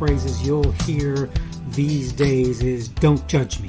phrases you'll hear these days is "don't judge me."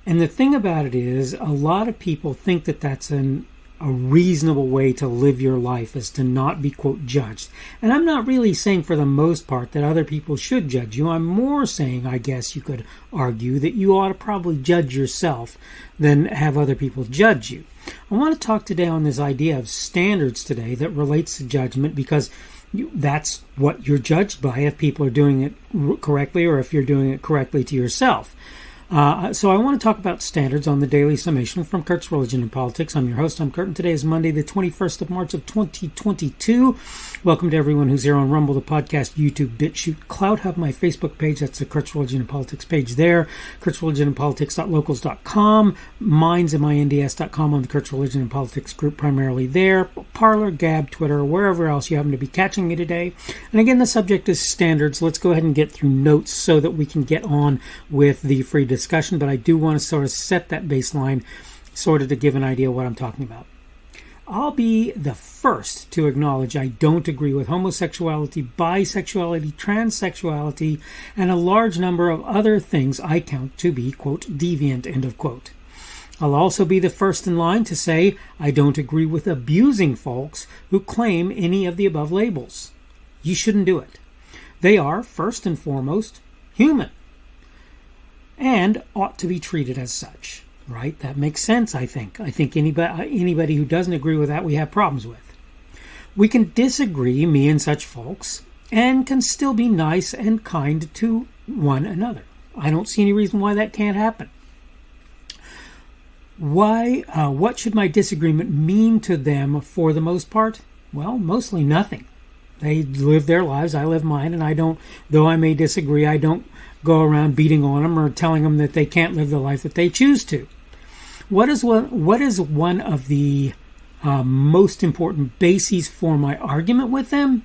And the thing about it is, a lot of people think that that's a reasonable way to live your life, is to not be, quote, judged. And I'm not really saying for the most part that other people should judge you. I'm more saying, I guess you could argue, that you ought to probably judge yourself than have other people judge you. I want to talk today on this idea of standards today that relates to judgment, because that's what you're judged by, if people are doing it correctly or if you're doing it correctly to yourself. So I want to talk about standards on the Daily Summation from Kurt's Religion and Politics. I'm your host, I'm Kurt, and today is Monday, the 21st of March of 2022. Welcome to everyone who's here on Rumble, the podcast, YouTube, BitChute, CloudHub, my Facebook page. That's the Kurt's Religion and Politics page there. Kurt's Religion and Politics.locals.com. Minds, MINDS.com on the Kurt's Religion and Politics group, primarily there. Parler, Gab, Twitter, wherever else you happen to be catching me today. And again, the subject is standards. Let's go ahead and get through notes so that we can get on with the free discussion, but I do want to sort of set that baseline sort of to give an idea of what I'm talking about. I'll be the first to acknowledge I don't agree with homosexuality, bisexuality, transsexuality, and a large number of other things I count to be, quote, deviant, end of quote. I'll also be the first in line to say I don't agree with abusing folks who claim any of the above labels. You shouldn't do it. They are, first and foremost, human, and ought to be treated as such, right? That makes sense, I think. I think anybody who doesn't agree with that, we have problems with. We can disagree, me and such folks, and can still be nice and kind to one another. I don't see any reason why that can't happen. What should my disagreement mean to them for the most part? Well, mostly nothing. They live their lives, I live mine, and though I may disagree, I don't go around beating on them or telling them that they can't live the life that they choose to. What is one of the most important bases for my argument with them?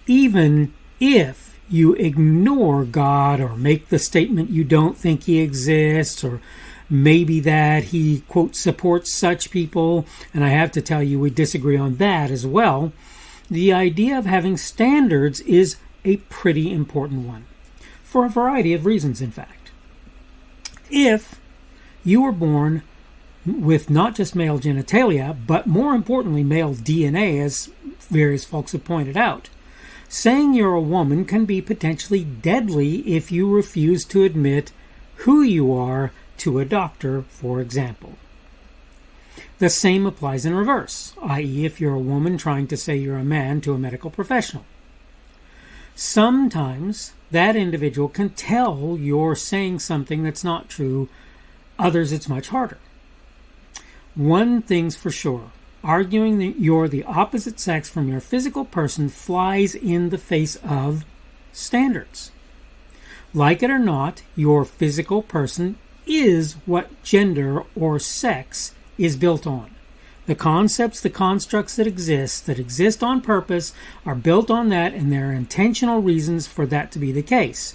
Even if you ignore God or make the statement you don't think he exists, or maybe that he, quote, supports such people, and I have to tell you we disagree on that as well, the idea of having standards is a pretty important one. For a variety of reasons, in fact. If you were born with not just male genitalia, but more importantly, male DNA, as various folks have pointed out, saying you're a woman can be potentially deadly if you refuse to admit who you are to a doctor, for example. The same applies in reverse, i.e., if you're a woman trying to say you're a man to a medical professional. Sometimes that individual can tell you're saying something that's not true. Others, it's much harder. One thing's for sure. Arguing that you're the opposite sex from your physical person flies in the face of standards. Like it or not, your physical person is what gender or sex is built on. The concepts, the constructs that exist on purpose, are built on that, and there are intentional reasons for that to be the case.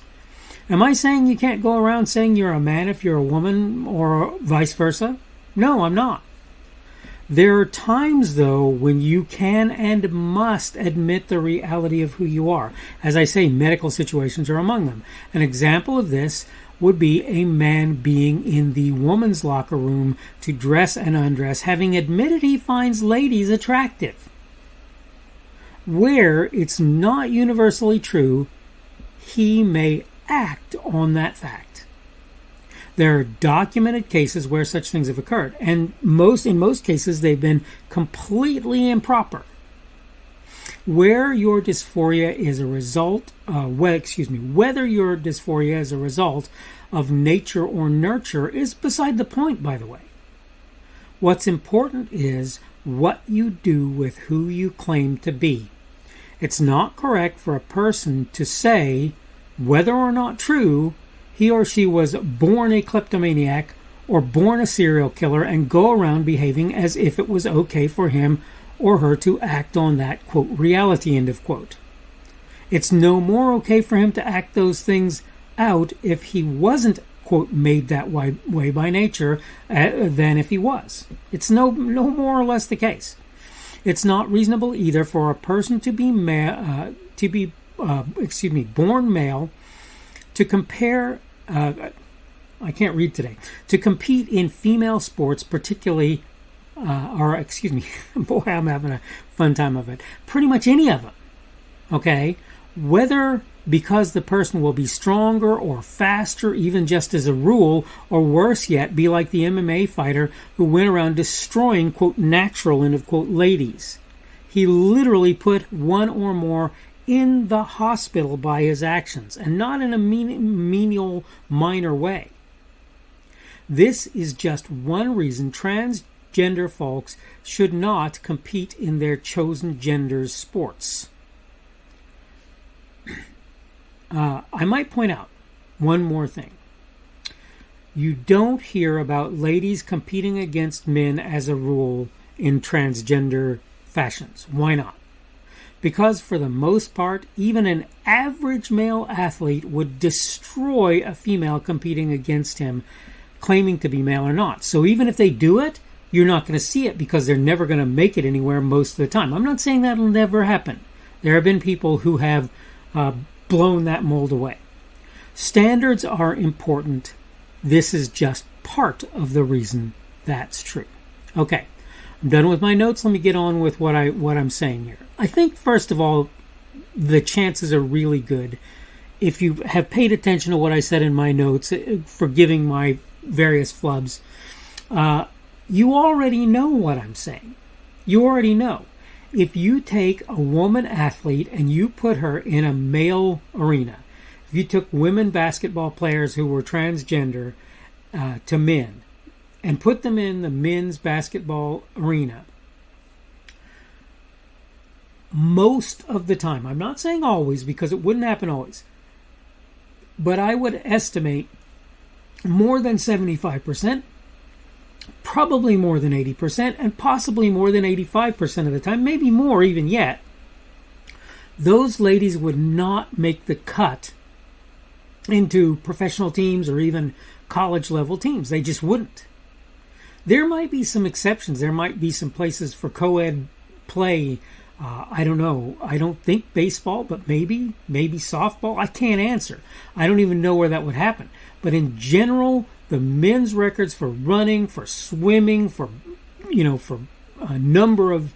Am I saying you can't go around saying you're a man if you're a woman, or vice versa? No, I'm not. There are times, though, when you can and must admit the reality of who you are. As I say, medical situations are among them. An example of this would be a man being in the woman's locker room to dress and undress, having admitted he finds ladies attractive. Where it's not universally true, he may act on that fact. There are documented cases where such things have occurred, and in most cases they've been completely improper. Where your dysphoria is a result, whether your dysphoria is a result of nature or nurture is beside the point, by the way. What's important is what you do with who you claim to be. It's not correct for a person to say, whether or not true, he or she was born a kleptomaniac or born a serial killer, and go around behaving as if it was okay for him or her to act on that, quote, reality, end of quote. It's no more okay for him to act those things out if he wasn't, quote, made that way by nature than if he was. It's no more or less the case. It's not reasonable either for a person to be born male to compare. I can't read today. To compete in female sports, particularly, boy, I'm having a fun time of it. Pretty much any of them. Okay, whether because the person will be stronger or faster, even just as a rule, or worse yet, be like the MMA fighter who went around destroying, quote, natural, end of quote, ladies. He literally put one or more in the hospital by his actions, and not in a menial, minor way. This is just one reason transgender folks should not compete in their chosen gender's sports. I might point out one more thing. You don't hear about ladies competing against men as a rule in transgender fashions. Why not? Because for the most part, even an average male athlete would destroy a female competing against him, claiming to be male or not. So even if they do it, you're not going to see it because they're never going to make it anywhere most of the time. I'm not saying that'll never happen. There have been people who have blown that mold away. Standards are important. This is just part of the reason that's true. Okay, I'm done with my notes. Let me get on with what I'm saying here. I think, first of all, the chances are really good. If you have paid attention to what I said in my notes, forgiving my various flubs, you already know what I'm saying. You already know. If you take a woman athlete and you put her in a male arena, if you took women basketball players who were transgender to men and put them in the men's basketball arena, most of the time, I'm not saying always because it wouldn't happen always, but I would estimate more than 75%, probably more than 80%, and possibly more than 85% of the time, maybe more even yet, those ladies would not make the cut into professional teams or even college level teams. They just wouldn't. There might be some exceptions. There might be some places for co-ed play. I don't know. I don't think baseball, but maybe softball. I can't answer. I don't even know where that would happen. But in general, the men's records for running, for swimming, for a number of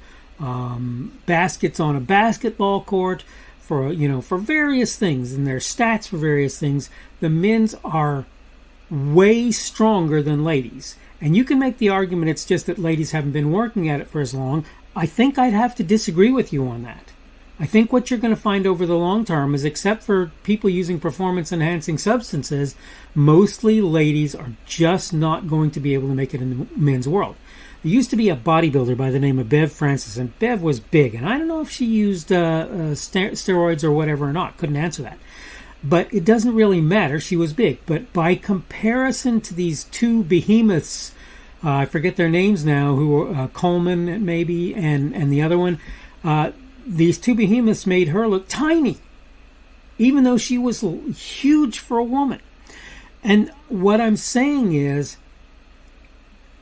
baskets on a basketball court, for various things, and their stats for various things, the men's are way stronger than ladies. And you can make the argument it's just that ladies haven't been working at it for as long. I think I'd have to disagree with you on that. I think what you're going to find over the long term is, except for people using performance-enhancing substances, mostly ladies are just not going to be able to make it in the men's world. There used to be a bodybuilder by the name of Bev Francis, and Bev was big. And I don't know if she used steroids or whatever or not. Couldn't answer that. But it doesn't really matter. She was big. But by comparison to these two behemoths, I forget their names now, who were Coleman maybe, and the other one, these two behemoths made her look tiny, even though she was huge for a woman. And what I'm saying is,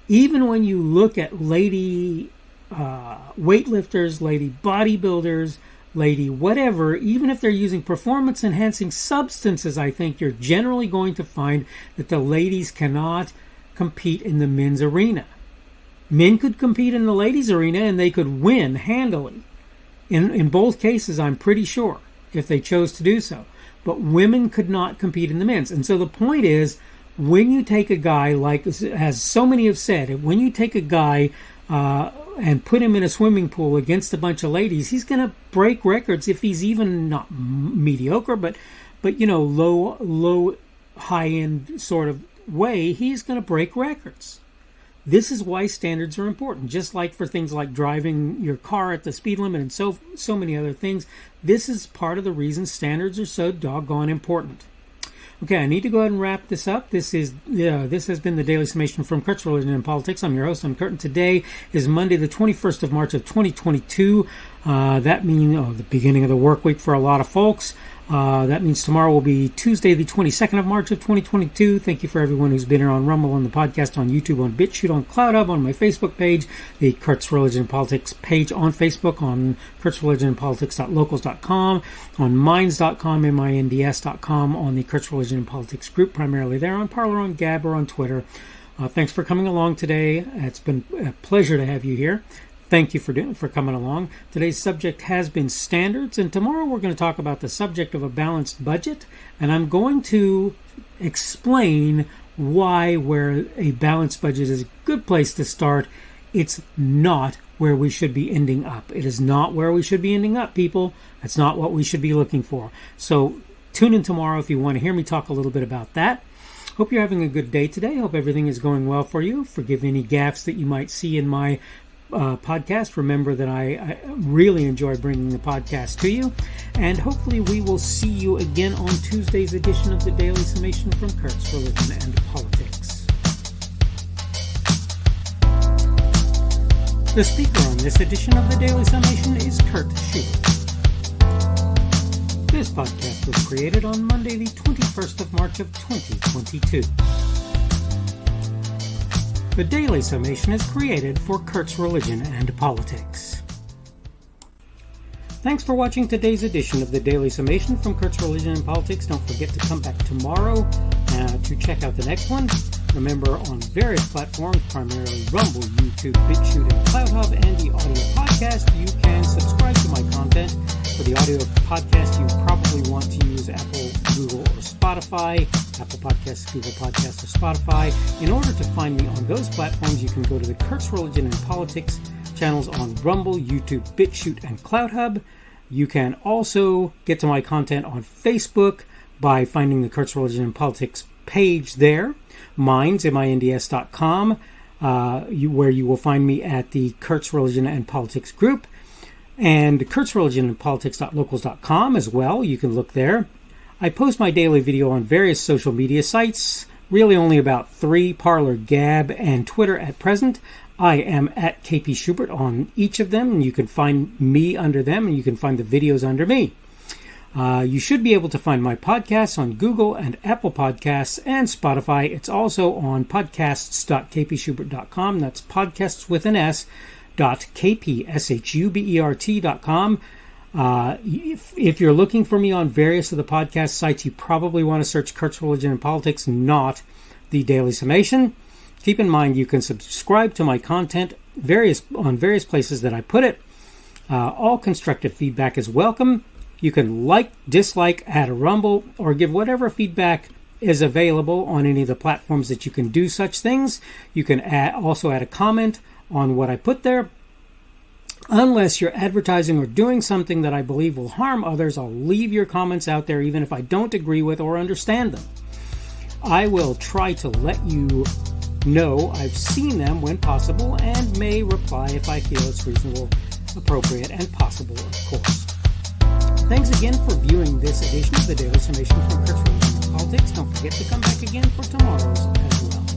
even when you look at lady weightlifters, lady bodybuilders, lady whatever, even if they're using performance-enhancing substances, I think you're generally going to find that the ladies cannot compete in the men's arena. Men could compete in the ladies' arena and they could win handily. In both cases, I'm pretty sure, if they chose to do so. But women could not compete in the men's. And so the point is, when you take a guy, like, as so many have said, when you take a guy and put him in a swimming pool against a bunch of ladies, he's going to break records if he's even not mediocre, but low, high-end sort of way, he's going to break records. This is why standards are important, just like for things like driving your car at the speed limit and so many other things. This is part of the reason standards are so doggone important. Okay, I need to go ahead and wrap this up. This has been the Daily Summation from Kurt's Religion and Politics. I'm your host, I'm Kurt, and today is Monday, the 21st of March of 2022. That means the beginning of the work week for a lot of folks. That means tomorrow will be Tuesday, the 22nd of March of 2022. Thank you for everyone who's been here on Rumble, on the podcast, on YouTube, on BitChute, on CloudHub, on my Facebook page, the Kurt's Religion and Politics page on Facebook, on kurtzreligionandpolitics.locals.com, on minds.com, minds.com, on the Kurt's Religion and Politics group, primarily there, on Parler, on Gab, or on Twitter. Thanks for coming along today. It's been a pleasure to have you here. Thank you for coming along. Today's subject has been standards, and tomorrow we're going to talk about the subject of a balanced budget, and I'm going to explain why where a balanced budget is a good place to start. It's not where we should be ending up. It is not where we should be ending up, people. That's not what we should be looking for. So tune in tomorrow if you want to hear me talk a little bit about that. Hope you're having a good day today. Hope everything is going well for you. Forgive any gaffes that you might see in my podcast. Remember that I really enjoy bringing the podcast to you, and hopefully we will see you again on Tuesday's edition of the Daily Summation from Kurt's Religion and Politics. The speaker on this edition of the Daily Summation is Kurt Schubert. This podcast was created on Monday, the 21st of March of 2022. The Daily Summation is created for Kurt's Religion and Politics. Thanks for watching today's edition of the Daily Summation from Kurt's Religion and Politics. Don't forget to come back tomorrow to check out the next one. Remember, on various platforms, primarily Rumble, YouTube, BitChute, and CloudHub, and the audio podcast, you can subscribe to my content. For the audio podcast, you probably want to use Apple, Google, or Spotify. Apple Podcasts, Google Podcasts, or Spotify. In order to find me on those platforms, you can go to the Kurt's Religion and Politics channels on Rumble, YouTube, BitChute, and CloudHub. You can also get to my content on Facebook by finding the Kurt's Religion and Politics page there. Minds, minds.com, where you will find me at the Kurt's Religion and Politics group. And Kurt's Religion and Politics.locals.com as well. You can look there. I post my daily video on various social media sites, really only about 3, Parler, Gab, and Twitter at present. I am at KP Schubert on each of them, and you can find me under them, and you can find the videos under me. You should be able to find my podcasts on Google and Apple Podcasts and Spotify. It's also on podcasts.kpschubert.com. That's podcasts with an S. .kpschubert.com. If you're looking for me on various of the podcast sites, you probably want to search Kurt's Religion and Politics, not the Daily Summation. Keep in mind you can subscribe to my content on various places that I put it. All constructive feedback is welcome. You can like, dislike, add a rumble, or give whatever feedback is available on any of the platforms that you can do such things. You can also add a comment on what I put there. Unless you're advertising or doing something that I believe will harm others, I'll leave your comments out there even if I don't agree with or understand them. I will try to let you know I've seen them when possible and may reply if I feel it's reasonable, appropriate, and possible, of course. Thanks again for viewing this edition of the Daily Summation from Kurt's Religion and Politics. Don't forget to come back again for tomorrow's as well.